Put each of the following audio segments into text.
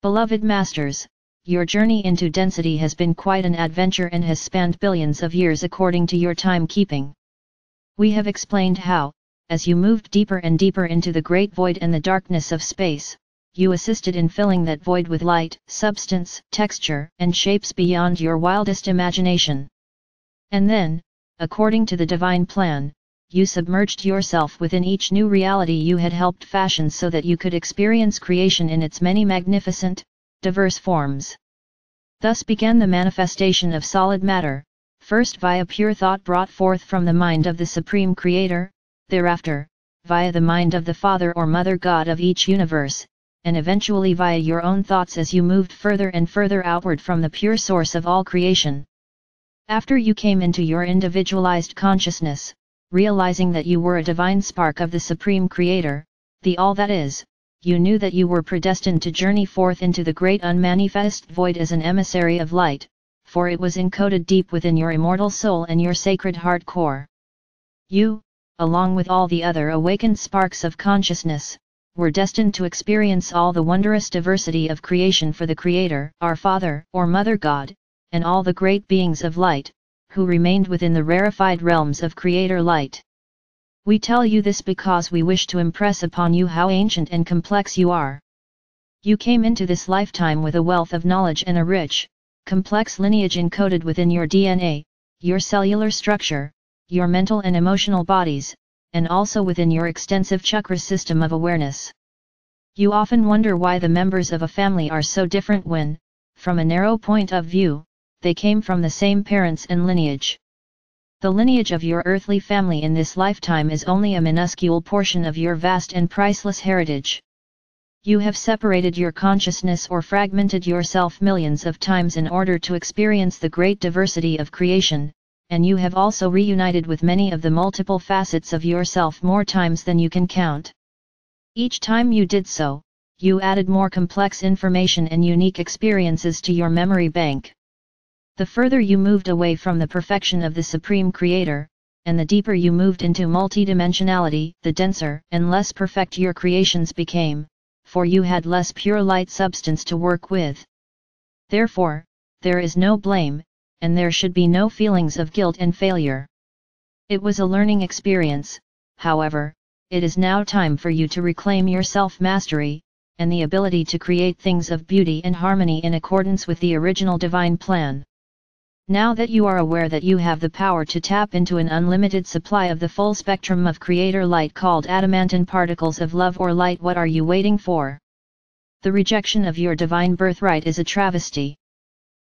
Beloved Masters, your journey into density has been quite an adventure and has spanned billions of years according to your timekeeping. We have explained how, as you moved deeper and deeper into the great void and the darkness of space, you assisted in filling that void with light, substance, texture, and shapes beyond your wildest imagination. And then, according to the divine plan, you submerged yourself within each new reality you had helped fashion so that you could experience creation in its many magnificent, diverse forms. Thus began the manifestation of solid matter, first via pure thought brought forth from the mind of the Supreme Creator, thereafter, via the mind of the Father or Mother God of each universe, and eventually via your own thoughts as you moved further and further outward from the pure source of all creation. After you came into your individualized consciousness, realizing that you were a divine spark of the Supreme Creator, the All That Is, you knew that you were predestined to journey forth into the great unmanifest void as an emissary of light, for it was encoded deep within your immortal soul and your sacred heart core. You, along with all the other awakened sparks of consciousness, were destined to experience all the wondrous diversity of creation for the Creator, our Father or Mother God, and all the great beings of light, who remained within the rarefied realms of Creator light. We tell you this because we wish to impress upon you how ancient and complex you are. You came into this lifetime with a wealth of knowledge and a rich, complex lineage encoded within your DNA, your cellular structure, your mental and emotional bodies, and also within your extensive chakra system of awareness. You often wonder why the members of a family are so different when, from a narrow point of view, they came from the same parents and lineage. The lineage of your earthly family in this lifetime is only a minuscule portion of your vast and priceless heritage. You have separated your consciousness or fragmented yourself millions of times in order to experience the great diversity of creation, and you have also reunited with many of the multiple facets of yourself more times than you can count. Each time you did so, you added more complex information and unique experiences to your memory bank. The further you moved away from the perfection of the Supreme Creator, and the deeper you moved into multidimensionality, the denser and less perfect your creations became, for you had less pure light substance to work with. Therefore, there is no blame, and there should be no feelings of guilt and failure. It was a learning experience, however, it is now time for you to reclaim your self-mastery, and the ability to create things of beauty and harmony in accordance with the original divine plan. Now that you are aware that you have the power to tap into an unlimited supply of the full spectrum of Creator light called adamantine particles of love or light, what are you waiting for? The rejection of your divine birthright is a travesty.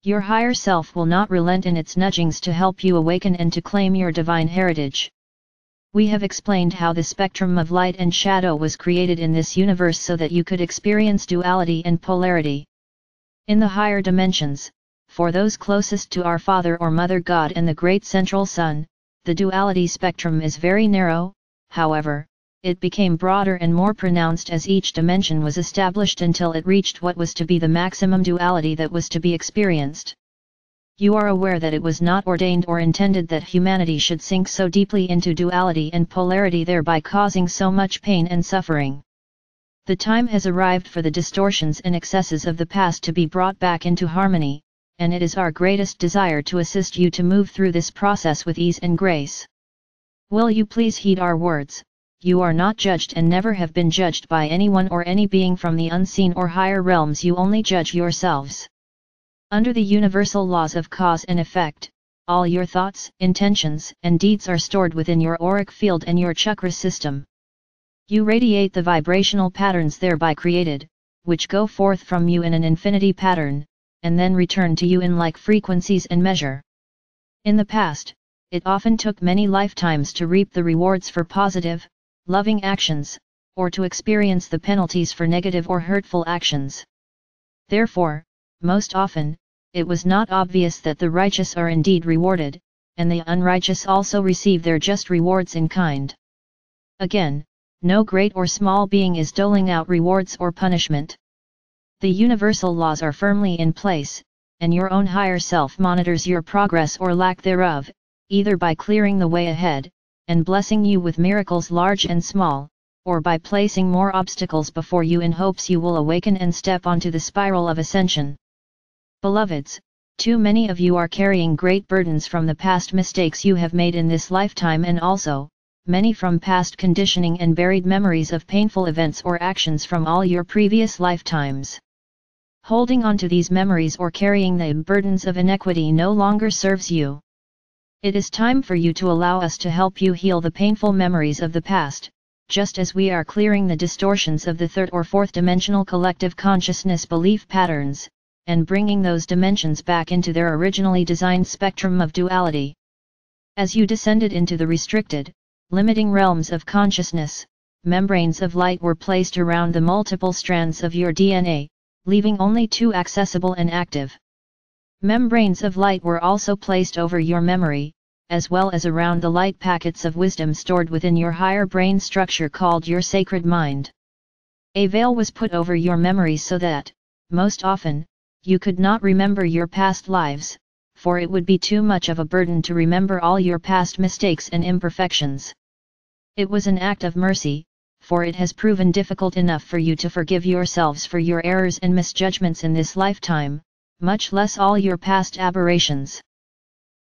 Your higher self will not relent in its nudgings to help you awaken and to claim your divine heritage. We have explained how the spectrum of light and shadow was created in this universe so that you could experience duality and polarity. In the higher dimensions, for those closest to our Father or Mother God and the Great Central Sun, the duality spectrum is very narrow. However, it became broader and more pronounced as each dimension was established until it reached what was to be the maximum duality that was to be experienced. You are aware that it was not ordained or intended that humanity should sink so deeply into duality and polarity, thereby causing so much pain and suffering. The time has arrived for the distortions and excesses of the past to be brought back into harmony, and it is our greatest desire to assist you to move through this process with ease and grace. Will you please heed our words? You are not judged and never have been judged by anyone or any being from the unseen or higher realms. You only judge yourselves. Under the universal laws of cause and effect, all your thoughts, intentions, and deeds are stored within your auric field and your chakra system. You radiate the vibrational patterns thereby created, which go forth from you in an infinity pattern, and then return to you in like frequencies and measure. In the past, it often took many lifetimes to reap the rewards for positive, loving actions, or to experience the penalties for negative or hurtful actions. Therefore, most often, it was not obvious that the righteous are indeed rewarded, and the unrighteous also receive their just rewards in kind. Again, no great or small being is doling out rewards or punishment. The universal laws are firmly in place, and your own higher self monitors your progress or lack thereof, either by clearing the way ahead, and blessing you with miracles large and small, or by placing more obstacles before you in hopes you will awaken and step onto the spiral of ascension. Beloveds, too many of you are carrying great burdens from the past mistakes you have made in this lifetime, and also, many from past conditioning and buried memories of painful events or actions from all your previous lifetimes. Holding on to these memories or carrying the burdens of inequity no longer serves you. It is time for you to allow us to help you heal the painful memories of the past, just as we are clearing the distortions of the third or fourth dimensional collective consciousness belief patterns, and bringing those dimensions back into their originally designed spectrum of duality. As you descended into the restricted, limiting realms of consciousness, membranes of light were placed around the multiple strands of your DNA, leaving only two accessible and active. Membranes of light were also placed over your memory, as well as around the light packets of wisdom stored within your higher brain structure called your sacred mind. A veil was put over your memories so that, most often, you could not remember your past lives, for it would be too much of a burden to remember all your past mistakes and imperfections. It was an act of mercy, for it has proven difficult enough for you to forgive yourselves for your errors and misjudgments in this lifetime, much less all your past aberrations.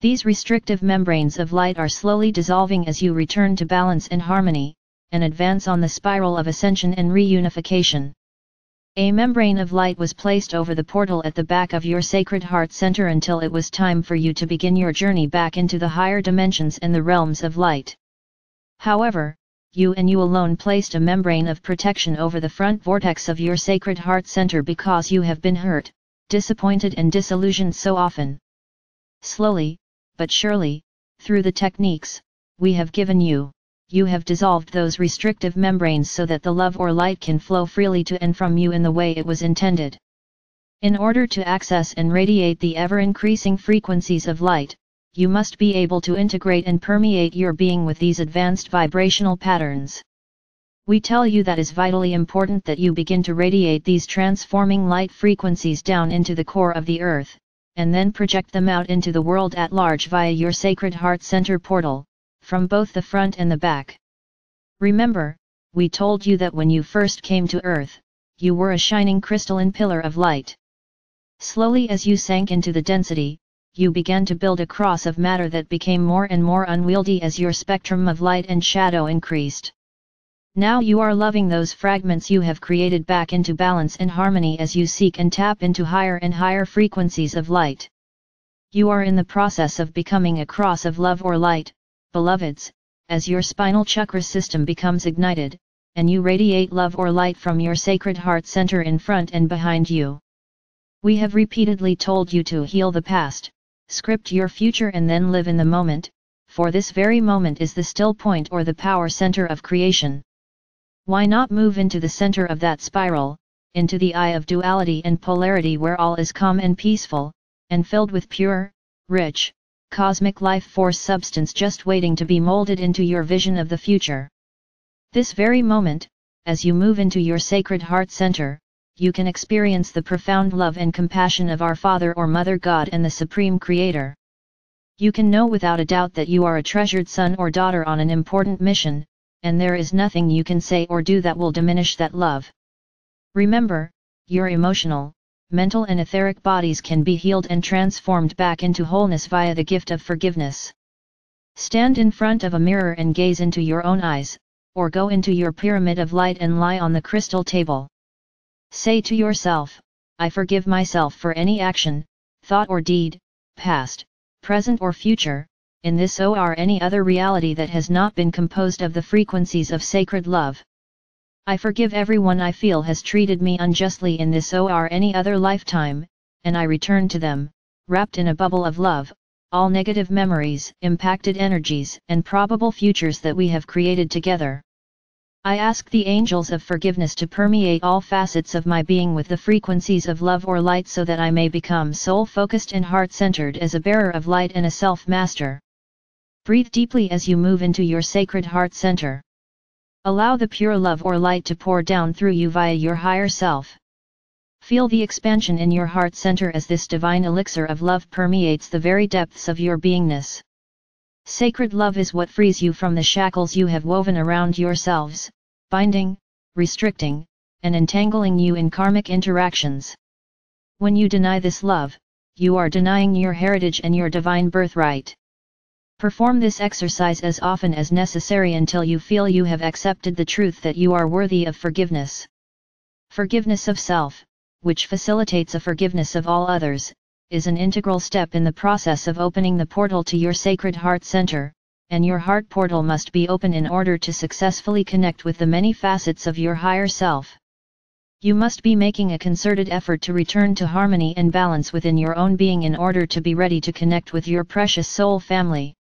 These restrictive membranes of light are slowly dissolving as you return to balance and harmony, and advance on the spiral of ascension and reunification. A membrane of light was placed over the portal at the back of your sacred heart center until it was time for you to begin your journey back into the higher dimensions and the realms of light. However, you and you alone placed a membrane of protection over the front vortex of your sacred heart center because you have been hurt, disappointed and disillusioned so often. Slowly, but surely, through the techniques we have given you, you have dissolved those restrictive membranes so that the love or light can flow freely to and from you in the way it was intended. In order to access and radiate the ever-increasing frequencies of light, you must be able to integrate and permeate your being with these advanced vibrational patterns. We tell you that it is vitally important that you begin to radiate these transforming light frequencies down into the core of the earth, and then project them out into the world at large via your sacred heart center portal, from both the front and the back. Remember, we told you that when you first came to earth, you were a shining crystalline pillar of light. Slowly as you sank into the density, you began to build a cross of matter that became more and more unwieldy as your spectrum of light and shadow increased. Now you are loving those fragments you have created back into balance and harmony as you seek and tap into higher and higher frequencies of light. You are in the process of becoming a cross of love or light, beloveds, as your spinal chakra system becomes ignited, and you radiate love or light from your sacred heart center in front and behind you. We have repeatedly told you to heal the past, script your future and then live in the moment, for this very moment is the still point or the power center of creation. Why not move into the center of that spiral, into the eye of duality and polarity where all is calm and peaceful, and filled with pure, rich, cosmic life force substance just waiting to be molded into your vision of the future. This very moment, as you move into your sacred heart center, you can experience the profound love and compassion of our Father or Mother God and the Supreme Creator. You can know without a doubt that you are a treasured son or daughter on an important mission, and there is nothing you can say or do that will diminish that love. Remember, your emotional, mental and etheric bodies can be healed and transformed back into wholeness via the gift of forgiveness. Stand in front of a mirror and gaze into your own eyes, or go into your pyramid of light and lie on the crystal table. Say to yourself, I forgive myself for any action, thought or deed, past, present or future, in this or any other reality that has not been composed of the frequencies of sacred love. I forgive everyone I feel has treated me unjustly in this or any other lifetime, and I return to them, wrapped in a bubble of love, all negative memories, impacted energies, and probable futures that we have created together. I ask the angels of forgiveness to permeate all facets of my being with the frequencies of love or light so that I may become soul-focused and heart-centered as a bearer of light and a self-master. Breathe deeply as you move into your sacred heart center. Allow the pure love or light to pour down through you via your higher self. Feel the expansion in your heart center as this divine elixir of love permeates the very depths of your beingness. Sacred love is what frees you from the shackles you have woven around yourselves, binding, restricting, and entangling you in karmic interactions. When you deny this love, you are denying your heritage and your divine birthright. Perform this exercise as often as necessary until you feel you have accepted the truth that you are worthy of forgiveness. Forgiveness of self, which facilitates a forgiveness of all others, is an integral step in the process of opening the portal to your sacred heart center, and your heart portal must be open in order to successfully connect with the many facets of your higher self. You must be making a concerted effort to return to harmony and balance within your own being in order to be ready to connect with your precious soul family.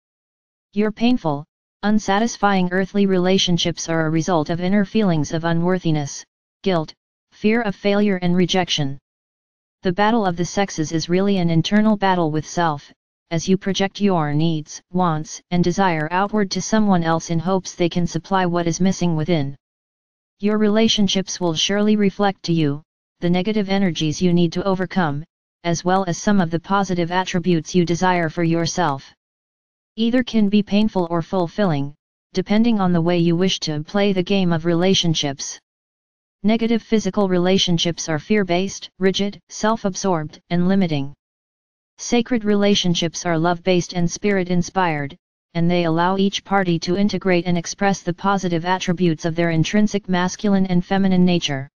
Your painful, unsatisfying earthly relationships are a result of inner feelings of unworthiness, guilt, fear of failure and rejection. The battle of the sexes is really an internal battle with self, as you project your needs, wants, and desire outward to someone else in hopes they can supply what is missing within. Your relationships will surely reflect to you the negative energies you need to overcome, as well as some of the positive attributes you desire for yourself. Either can be painful or fulfilling, depending on the way you wish to play the game of relationships. Negative physical relationships are fear-based, rigid, self-absorbed, and limiting. Sacred relationships are love-based and spirit-inspired, and they allow each party to integrate and express the positive attributes of their intrinsic masculine and feminine nature.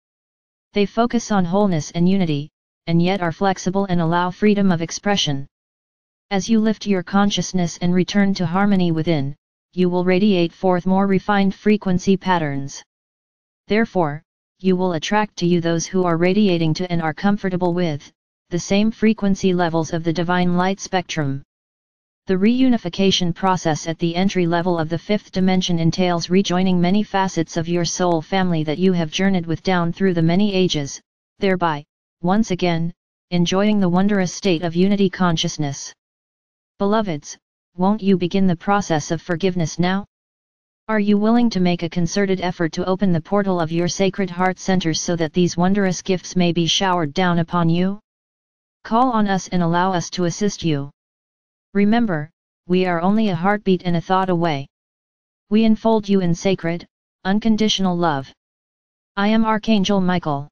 They focus on wholeness and unity, and yet are flexible and allow freedom of expression. As you lift your consciousness and return to harmony within, you will radiate forth more refined frequency patterns. Therefore, you will attract to you those who are radiating to and are comfortable with the same frequency levels of the divine light spectrum. The reunification process at the entry level of the fifth dimension entails rejoining many facets of your soul family that you have journeyed with down through the many ages, thereby, once again, enjoying the wondrous state of unity consciousness. Beloveds, won't you begin the process of forgiveness now? Are you willing to make a concerted effort to open the portal of your sacred heart centers so that these wondrous gifts may be showered down upon you? Call on us and allow us to assist you. Remember, we are only a heartbeat and a thought away. We enfold you in sacred, unconditional love. I am Archangel Michael.